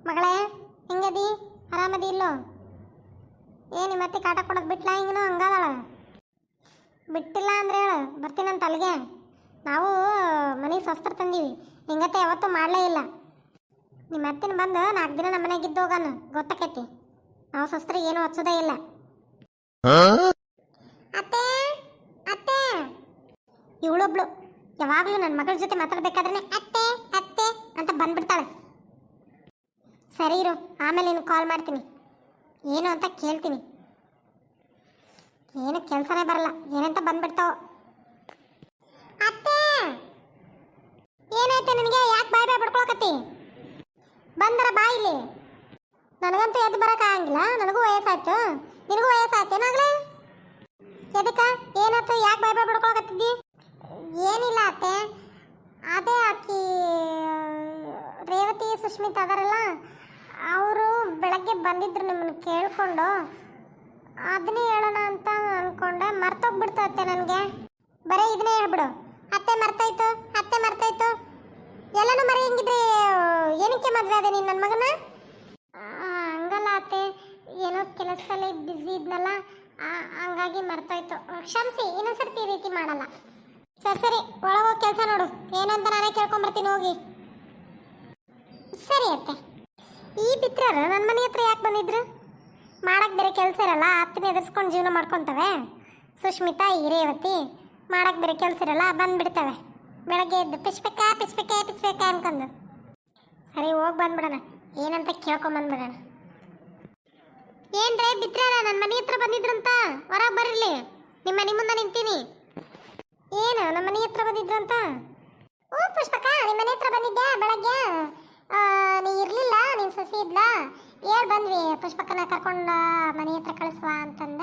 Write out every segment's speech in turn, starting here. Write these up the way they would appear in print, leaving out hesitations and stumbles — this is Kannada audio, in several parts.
ಮಗಳೇ ಹೆಂಗದಿ? ಆರಾಮದಿ ಇಲ್ಲೋ? ಏನು ಮತ್ತೆ ಕಾಟ ಕೊಡೋದು ಬಿಟ್ಲ? ಹಿಂಗನೋ ಹಂಗದಾಳ. ಬಿಟ್ಟಿಲ್ಲ ಅಂದ್ರೆ ಹೇಳು, ಬರ್ತೀನಂತ ಅಲ್ಲಿಗೆ. ನಾವು ಮನೆಗೆ ಸ್ವಸ್ಥರು ತಂದೀವಿ, ಹಿಂಗತ್ತೆ ಯಾವತ್ತೂ ಮಾಡಲೇ ಇಲ್ಲ. ನಿಮ್ಮ ಅತ್ತಿನ ಬಂದು 4 ದಿನ ನಮ್ಮ ಮನೆಗೆ ಇದ್ದೋಗನು ಗೊತ್ತಾಕೈತಿ. ನಾವು ಸ್ವಸ್ಥರಿಗೆ ಏನೂ ಹಚ್ಚೋದೇ ಇಲ್ಲ. ಅತ್ತೆ ಅತ್ತೆ ಇವಳೊಬ್ಳು ಯಾವಾಗಲೂ ನನ್ನ ಮಗಳ ಜೊತೆ ಮಾತಾಡ್ಬೇಕಾದ್ರೆ ಅತ್ತೆ ಅತ್ತೆ ಅಂತ ಬಂದ್ಬಿಡ್ತಾಳೆ. ಸರಿ ಇರು, ಆಮೇಲೆ ನೀನು ಕಾಲ್ ಮಾಡ್ತೀನಿ, ಏನು ಅಂತ ಕೇಳ್ತೀನಿ. ಏನು ಕೆಲಸನೇ ಬರಲ್ಲ, ಏನಂತ ಬಂದ್ಬಿಡ್ತಾವ. ಅತ್ತೆ ಏನಾಯ್ತು ನಿನಗೆ? ಯಾಕೆ ಬಾಯ್ ಬಾಯ್ ಬಡ್ಕೊಳಕತ್ತಿ? ಬಂದರ ಬಾ ಇಲ್ಲಿ. ನನಗಂತೂ ಎದ್ದು ಬರೋಕ್ಕಾಗಂಗಿಲ್ಲ, ನನಗೂ ವಯಸ್ಸಾಯ್ತು, ನಿನಗೂ ವಯಸ್ಸಾಯ್ತು. ಏನಾಗಲೇ ಎದಕ್ಕ? ಏನಾಯ್ತು? ಯಾಕೆ ಬಾಯ್ ಬಾಯ್ ಬಡ್ಕೊಳಕತ್ತಿದ್ದಿ? ಏನಿಲ್ಲ ಅತ್ತೆ, ಅದೇ ಆಕಿ ರೇವತಿ ಸುಷ್ಮಿತ್ ಅದಾರಲ್ಲ, ಅವರು ಬೆಳಗ್ಗೆ ಬಂದಿದ್ರು ನಿಮ್ಮನ್ನು ಕೇಳಿಕೊಂಡು. ಅದನ್ನೇ ಹೇಳೋಣ ಅಂತ ಅಂದ್ಕೊಂಡೆ, ಮರ್ತೋಗ್ಬಿಡ್ತತ್ತೆ ನನಗೆ. ಬರೀ ಇದನ್ನೇ ಹೇಳ್ಬಿಡು, ಅತ್ತೆ ಮರ್ತಾಯ್ತು, ಅತ್ತೆ ಮರ್ತಾಯ್ತು. ಎಲ್ಲನೂ ಮರಿ ಹೆಂಗಿದ್ರೆ ಏನಕ್ಕೆ ಮದುವೆ ಅದೇ ನೀನು ನನ್ನ ಮಗನ? ಹಂಗಲ್ಲ ಅತ್ತೆ, ಏನೋ ಕೆಲಸದಲ್ಲಿ ಬ್ಯುಸಿ ಇದ್ನಲ್ಲ, ಹಂಗಾಗಿ ಮರ್ತಾಯ್ತು. ಕ್ಷಮಿಸಿ, ಇನ್ನೊಂದ್ಸರ್ತಿ ಈ ರೀತಿ ಮಾಡಲ್ಲ. ಸರಿ ಸರಿ, ಒಳಗೋಗಿ ಕೆಲಸ ನೋಡು, ಏನಂತ ನಾನೇ ಕೇಳ್ಕೊಂಬರ್ತೀನಿ ಹೋಗಿ. ಸರಿ ಅತ್ತೆ. ಈ ಬಿತ್ರರು ನನ್ನ ಮನೆ ಹತ್ರ ಯಾಕೆ ಬಂದಿದ್ರು? ಮಾಡಕ್ಕೆ ಬೇರೆ ಕೆಲಸ ಇರಲ್ಲ, ಅತ್ತಿನ ಎದುರಿಸ್ಕೊಂಡು ಜೀವನ ಮಾಡ್ಕೊತವೆ. ಸುಷ್ಮಿತಾ ಈ ರೇವತಿ ಮಾಡಕ್ಕೆ ಬೇರೆ ಕೆಲಸ ಇರಲ್ಲ, ಬಂದುಬಿಡ್ತವೆ ಬೆಳಗ್ಗೆ ಎದ್ದು ಪಿಸ್ಬೇಕಾ ಪಿಸ್ಬೇಕಾ ಪಿಸ್ಬೇಕಾ ಅನ್ಕೊಂಡು. ಸರಿ ಹೋಗಿ ಬಂದ್ಬಿಡೋಣ, ಏನಂತ ಕೇಳ್ಕೊಂಬಂದ್ಬಿಡೋಣ. ಏನ್ರೇ ಬಿತ್ರರ ನನ್ನ ಮನೆ ಹತ್ರ ಬಂದಿದ್ರಂತ? ಹೊರಗೆ ಬರಲಿ, ನಿಮ್ಮ ಮನೆ ಮುಂದೆ ನಿಂತೀನಿ. ಏನು ನಮ್ಮ ಮನೆ ಹತ್ರ ಬಂದಿದ್ರಂತ? ಓ ಪುಷ್ಪಕ, ನಿಮ್ಮ ಮನೆ ಹತ್ರ ಬಂದಿದ್ದೆ ಬೆಳಗ್ಗೆ. ನೀ ಇರಲಿಲ್ಲ, ನೀನು ಸಸಿ ಇದ್ಲ, ಹೇಳಿ ಬಂದ್ವಿ ಪುಷ್ಪಕನ ಕರ್ಕೊಂಡು ಮನೆ ಹತ್ರ ಕಳಿಸುವ ಅಂತಂದ.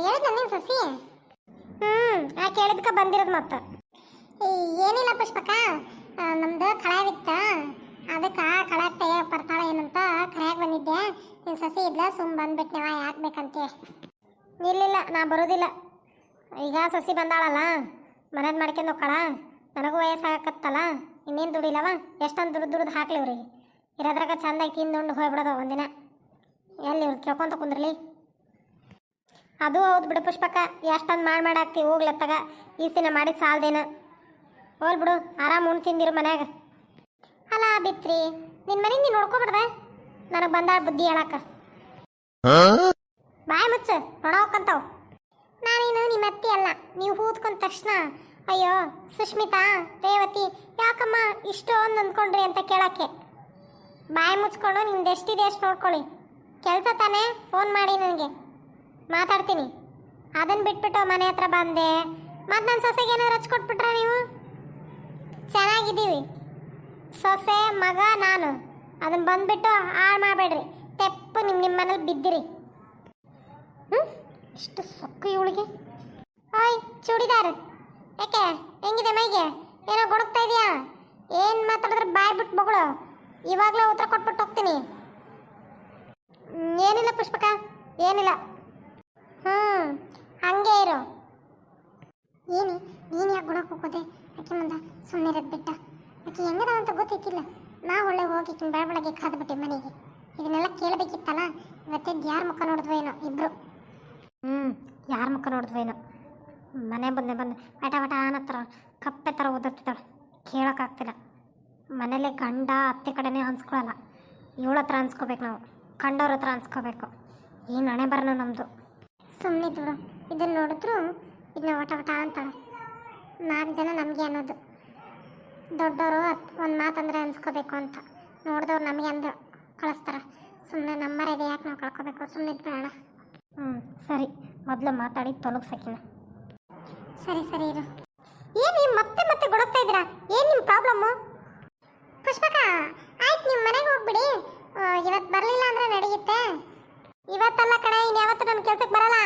ಹೇಳಿದ್ನ ನೀನು ಸಸಿ? ಆ ಕೇಳಿದ್ಕ ಬಂದಿರೋದು. ಮತ್ತು ಏನಿಲ್ಲ ಪುಷ್ಪಕ, ನಮ್ದು ಕಳಾವಿತ್ತ, ಅದಕ್ಕೆ ಕಳಾಕ್ ತೆಗಿಯಕ್ಕೆ ಬರ್ತಾಳೆ ಏನಂತ ಕರೆಯಾಗಿ ಬಂದಿದ್ದೆ. ನೀನು ಸಸಿ ಇದ್ಲ, ಸುಮ್ಮ ಬಂದ್ಬಿಟ್ನೆವ, ಯಾಕೆ ಬೇಕಂತೀಯ? ಇರಲಿಲ್ಲ, ನಾ ಬರೋದಿಲ್ಲ. ಈಗ ಸಸಿ ಬಂದಾಳಲ್ಲ, ಮನೇದು ಮಾಡ್ಕೊಂಡು ಹೋಗ್ಕಳ, ನನಗೂ ವಯಸ್ಸಾಗತ್ತಲ್ಲ, ಇನ್ನೇನು ದುಡಿಲವ, ಎಷ್ಟೊಂದು ದುಡ್ದು ಹಾಕ್ಲಿ ಇವ್ರಿಗೆ. ಇರೋದ್ರಾಗ ಚಂದಾಗಿ ತಿಂದುಂಡು ಹೋಗ್ಬಿಡೋದು ಒಂದಿನ. ಎಲ್ಲಿ ಇವ್ರು ಕೇಳ್ಕೊಂತ ಕುಂದ್ರಲಿ? ಅದು ಹೌದು ಬಿಡು ಪುಷ್ಪಕ, ಎಷ್ಟೊಂದು ಮಾಡಾಕ್ತಿ ಹೋಗ್ಲತ್ತಾಗ, ಈ ದಿನ ಮಾಡಿದ ಸಾಲ್ದೇನು. ಹೋಲ್ ಬಿಡು, ಆರಾಮ್ ಉಣ್ ತಿಂದಿರು ಮನ್ಯಾಗ. ಅಲ್ಲ ಬಿತ್ರಿ, ನಿನ್ನ ಮನೆಗೆ ನೀನು ನೋಡ್ಕೊಬಿಡ್ದೆ, ನನಗೆ ಬಂದಾಳ ಬುದ್ಧಿ ಹೇಳಕ್ಕ. ಬಾಯ್ ಮುಚ್ಚ, ನೋಡೋಕಂತಾವ್. ನಾನೇನು ನಿಮ್ಮ ಅತ್ತಿ ಅಲ್ಲ, ನೀವು ಹೂದ್ಕೊಂಡ ತಕ್ಷಣ ಅಯ್ಯೋ ಸುಷ್ಮಿತಾ ರೇವತಿ ಯಾಕಮ್ಮ ಇಷ್ಟೊಂದು ಅಂದ್ಕೊಂಡ್ರಿ ಅಂತ ಕೇಳಕ್ಕೆ. ಬಾಯಿ ಮುಚ್ಕೊಂಡು ನಿಮ್ದು ಎಷ್ಟಿದೆ ಅಷ್ಟು ನೋಡ್ಕೊಳ್ಳಿ. ಕೆಲಸ ತಾನೇ, ಫೋನ್ ಮಾಡಿ ನನಗೆ ಮಾತಾಡ್ತೀನಿ. ಅದನ್ನು ಬಿಟ್ಬಿಟ್ಟು ಮನೆ ಹತ್ರ ಬಂದೆ, ಮತ್ತು ನನ್ನ ಸೊಸೆಗೆ ಏನಾದ್ರು ಹಚ್ಕೊಟ್ಬಿಟ್ರೆ ನೀವು? ಚೆನ್ನಾಗಿದ್ದೀವಿ ಸೊಸೆ ಮಗ ನಾನು, ಅದನ್ನು ಬಂದುಬಿಟ್ಟು ಹಾಳು ಮಾಡಬೇಡ್ರಿ. ತೆಪ್ಪು ನಿಮ್ಮ ಮನೇಲಿ ಬಿದ್ದಿರಿ. ಇಷ್ಟು ಸೊಕ್ಕು ಇವಳಿಗೆ. ಓಯ್ ಚೂಡಿದಾರ್, ಯಾಕೆ ಹೆಂಗಿದೆ ಮೈಗೆ? ಏನೋ ಗೊಣಗ್ತಾ ಇದೆಯಾ? ಏನು ಮಾತಾಡಿದ್ರೆ ಬಾಯ್ ಬಿಟ್ಟು ಬಗಳು, ಇವಾಗಲೇ ಉತ್ತರ ಕೊಟ್ಬಿಟ್ಟು ಹೋಗ್ತೀನಿ. ಏನಿಲ್ಲ ಪುಷ್ಪಕ, ಏನಿಲ್ಲ. ಹಂಗೆ ಇರು. ಏನು ನೀನು ಯಾಕೆ ಗುಣಕ್ಕೆ ಹೋಗೋದೆ? ಆಕೆ ಮುಂದೆ ಸುಮ್ಮನೆ ಇರೋದು ಬಿಟ್ಟ. ಆಕೆ ಹೆಂಗದ ಅಂತ ಗೊತ್ತಿತ್ತಿಲ್ಲ. ನಾ ಒಳ್ಳೆ ಹೋಗಿ ಬೆಳಗ್ಗೆ ಕಾದ್ಬಿಟ್ಟೆ ಮನೆಗೆ. ಇದನ್ನೆಲ್ಲ ಕೇಳಬೇಕಿತ್ತಲ್ಲ. ಇವತ್ತೇನು ಯಾರ ಮುಖ ನೋಡಿದ್ವೋ ಏನೋ ಇಬ್ರು. ಯಾರ ಮುಖ ನೋಡಿದ್ವೋ ಏನೋ. ಮನೆ ಬಂದೆ ವಟ ವಟ ಅನ್ನತ್ತರ ಕಪ್ಪೆ ಥರ ಓದತ್ತಿದ್ದಾಳೆ, ಕೇಳೋಕ್ಕಾಗ್ತಿಲ್ಲ. ಮನೇಲಿ ಗಂಡ ಅತ್ತೆ ಕಡೆನೇ ಅನ್ಸ್ಕೊಳ್ಳಲ್ಲ, ಇವಳ ಹತ್ರ ಅನ್ಸ್ಕೋಬೇಕು ನಾವು, ಕಂಡವ್ರ ಹತ್ರ ಅನ್ಸ್ಕೋಬೇಕು. ಏನು ಹಣೆ ಬರೋಣ ನಮ್ಮದು. ಸುಮ್ಮನೆ ಬಿಡು, ಇದನ್ನು ನೋಡಿದ್ರು ಇದನ್ನ ವಟ ವಟ ಅಂತಾಳೆ. 4 ಜನ ನಮಗೆ ಅನ್ನೋದು. ದೊಡ್ಡವರು ಒಂದು ಮಾತಂದರೆ ಅನ್ಸ್ಕೋಬೇಕು ಅಂತ, ನೋಡಿದವ್ರು ನಮಗೆ ಅಂದ್ರೆ ಕಳಿಸ್ತಾರೆ. ಸುಮ್ಮನೆ ನಮ್ಮರೇದೆ ಯಾಕೆ ನಾವು ಕಳ್ಕೋಬೇಕು? ಸುಮ್ಮನೆ ಇದ್ಬೇಡ. ಸರಿ, ಮೊದಲು ಮಾತಾಡಿ ತೊಲಗಿಸಕಿನ. ಸರಿ ಸರಿ ಇರು. ಏನು ಮತ್ತೆ ಮತ್ತೆ ಗೊಡಕ್ತಾ ಇದ್ದೀರಾ? ಏನು ನಿಮ್ಮ ಪ್ರಾಬ್ಲಮ್ಮು? ಪುಷ್ಪಕ ಆಯ್ತು, ನಿಮ್ಮ ಮನೆಗೆ ಹೋಗ್ಬಿಡಿ. ಇವತ್ತು ಬರಲಿಲ್ಲ ಅಂದರೆ ನಡೆಯುತ್ತೆ. ಇವತ್ತಲ್ಲ ಕಣೆ, ಇನ್ನು ಯಾವತ್ತೂ ನನ್ನ ಕೆಲ್ಸಕ್ಕೆ ಬರಲ್ಲ.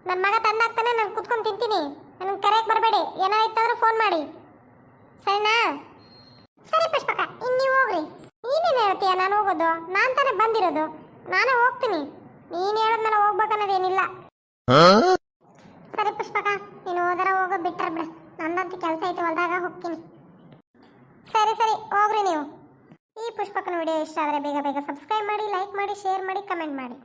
ನನ್ನ ಮಗ ತಂದಾಗ್ತಾನೆ, ನಾನು ಕುತ್ಕೊಂಡು ತಿಂತೀನಿ. ನನಗೆ ಕರೆಯಕ್ಕೆ ಬರಬೇಡಿ, ಏನಾಯ್ತಂದ್ರೆ ಫೋನ್ ಮಾಡಿ, ಸರಿನಾ? ಸರಿ ಪುಷ್ಪಕ, ಇನ್ನು ನೀವು ಹೋಗ್ರಿ. ನೀನೇನು ಹೇಳ್ತೀಯ? ನಾನು ಹೋಗೋದು? ನಾನು ತಾನೇ ಬಂದಿರೋದು, ನಾನೇ ಹೋಗ್ತೀನಿ. ನೀನು ಹೇಳಿದ್ಮೇಲೆ ಹೋಗ್ಬೇಕನ್ನೋದೇನಿಲ್ಲ. ಸರಿ ಪುಷ್ಪಕ, ನೀನು ಹೋದರ ಹೋಗೋ ಬಿಟ್ಟರೆ ಬಿಡ, ನಂದಂತೂ ಕೆಲಸ ಐತೆ ಹೊಲ್ದಾಗ, ಹೋಗ್ತೀನಿ. ಸರಿ ಸರಿ ಹೋಗ್ರಿ ನೀವು. ಈ ಪುಷ್ಪಕನ ವಿಡಿಯೋ ಇಷ್ಟ ಆದರೆ ಬೇಗ ಬೇಗ ಸಬ್ಸ್ಕ್ರೈಬ್ ಮಾಡಿ, ಲೈಕ್ ಮಾಡಿ, ಶೇರ್ ಮಾಡಿ, ಕಮೆಂಟ್ ಮಾಡಿ.